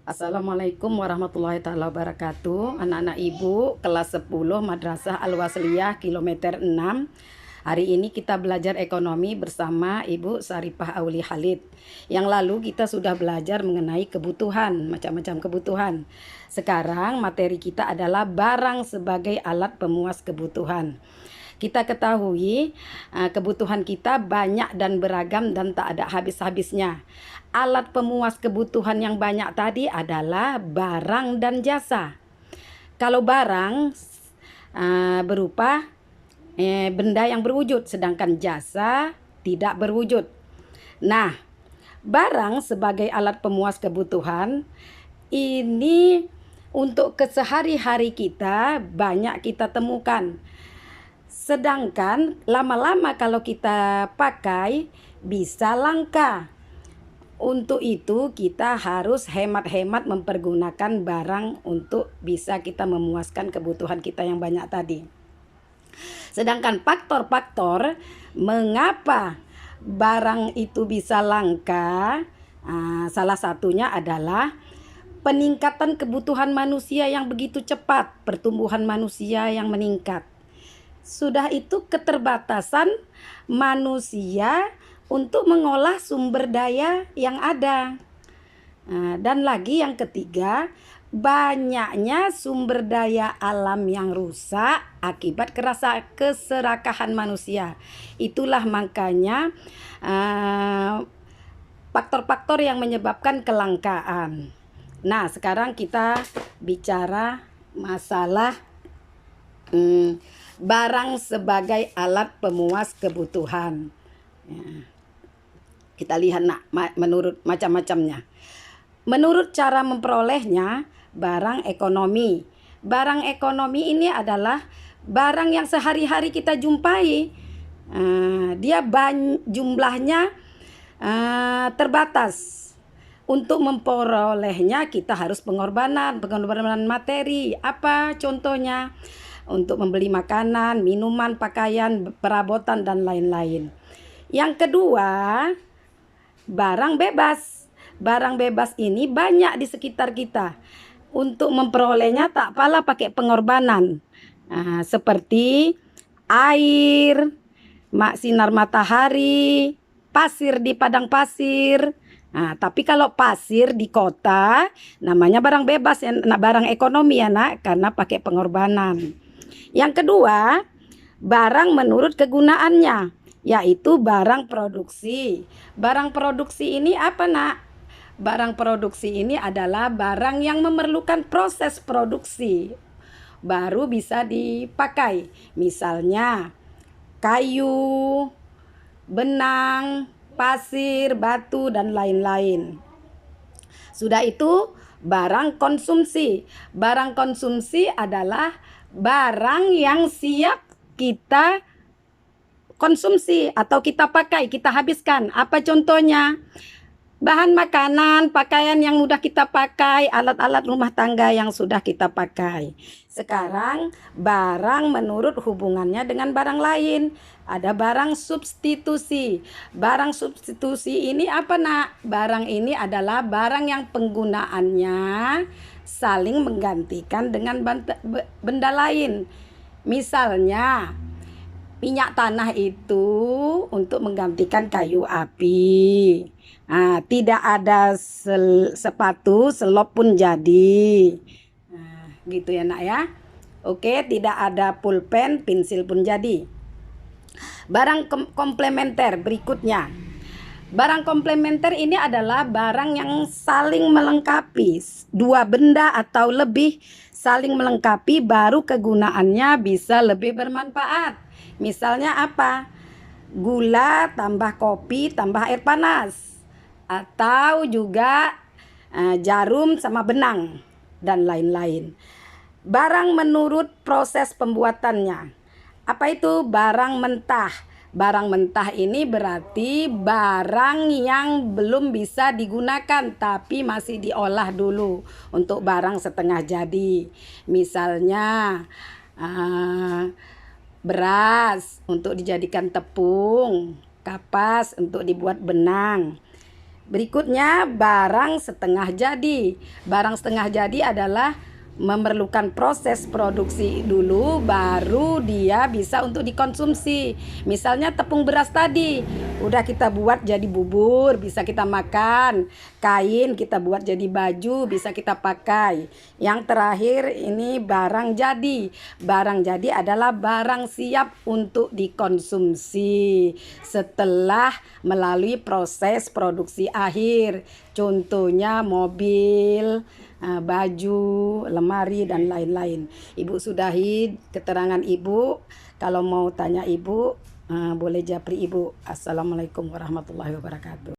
Assalamualaikum warahmatullahi taala wabarakatuh. Anak-anak ibu kelas 10 Madrasah Al-Wasliyah kilometer 6. Hari ini kita belajar ekonomi bersama Ibu Saripah Auli Khalid. Yang lalu kita sudah belajar mengenai kebutuhan, macam-macam kebutuhan. Sekarang materi kita adalah barang sebagai alat pemuas kebutuhan. Kita ketahui kebutuhan kita banyak dan beragam dan tak ada habis-habisnya. Alat pemuas kebutuhan yang banyak tadi adalah barang dan jasa. Kalau barang berupa benda yang berwujud, sedangkan jasa tidak berwujud. Nah, barang sebagai alat pemuas kebutuhan ini untuk kesehari-hari kita banyak kita temukan. Sedangkan lama-lama kalau kita pakai bisa langka. Untuk itu kita harus hemat-hemat mempergunakan barang untuk bisa kita memuaskan kebutuhan kita yang banyak tadi. Sedangkan faktor-faktor mengapa barang itu bisa langka, salah satunya adalah peningkatan kebutuhan manusia yang begitu cepat, pertumbuhan manusia yang meningkat. Sudah itu keterbatasan manusia untuk mengolah sumber daya yang ada. Dan lagi yang ketiga, banyaknya sumber daya alam yang rusak akibat keserakahan manusia. Itulah makanya faktor-faktor yang menyebabkan kelangkaan. Nah, sekarang kita bicara masalah barang sebagai alat pemuas kebutuhan. Kita lihat menurut macam-macamnya. Menurut cara memperolehnya, barang ekonomi. Barang ekonomi ini adalah barang yang sehari-hari kita jumpai. Dia jumlahnya terbatas. Untuk memperolehnya kita harus pengorbanan materi. Apa contohnya? Untuk membeli makanan, minuman, pakaian, perabotan, dan lain-lain. Yang kedua, barang bebas. Barang bebas ini banyak di sekitar kita. Untuk memperolehnya tak pala pakai pengorbanan. Seperti air, sinar matahari, pasir di padang pasir. Tapi kalau pasir di kota namanya barang bebas, barang ekonomi ya nak, karena pakai pengorbanan. Yang kedua, barang menurut kegunaannya, yaitu barang produksi. Barang produksi ini apa nak? Barang produksi ini adalah barang yang memerlukan proses produksi baru bisa dipakai. Misalnya kayu, benang, pasir, batu, dan lain-lain. Sudah itu barang konsumsi. Barang konsumsi adalah barang yang siap kita konsumsi atau kita pakai, kita habiskan. Apa contohnya? Bahan makanan, pakaian yang mudah kita pakai, alat-alat rumah tangga yang sudah kita pakai. Sekarang barang menurut hubungannya dengan barang lain. Ada barang substitusi. Barang substitusi ini apa nak? Barang ini adalah barang yang penggunaannya saling menggantikan dengan benda lain. Misalnya minyak tanah itu untuk menggantikan kayu api. Tidak ada sepatu, selop pun jadi. Gitu ya nak ya. Oke, tidak ada pulpen, pensil pun jadi. Barang komplementer berikutnya. Barang komplementer ini adalah barang yang saling melengkapi. Dua benda atau lebih saling melengkapi baru kegunaannya bisa lebih bermanfaat. Misalnya apa? Gula tambah kopi tambah air panas. Atau juga jarum sama benang dan lain-lain. Barang menurut proses pembuatannya. Apa itu? Barang mentah. Barang mentah ini berarti barang yang belum bisa digunakan tapi masih diolah dulu untuk barang setengah jadi. Misalnya beras untuk dijadikan tepung, kapas untuk dibuat benang, Berikutnya barang setengah jadi. Barang setengah jadi adalah memerlukan proses produksi dulu baru dia bisa untuk dikonsumsi. Misalnya tepung beras tadi udah kita buat jadi bubur, bisa kita makan. Kain kita buat jadi baju, bisa kita pakai. Yang terakhir ini barang jadi. Barang jadi adalah barang siap untuk dikonsumsi setelah melalui proses produksi akhir. Contohnya mobil, baju, lemari, dan lain-lain. Ibu sudahi keterangan Ibu. Kalau mau tanya Ibu, boleh japri Ibu. Assalamualaikum warahmatullahi wabarakatuh.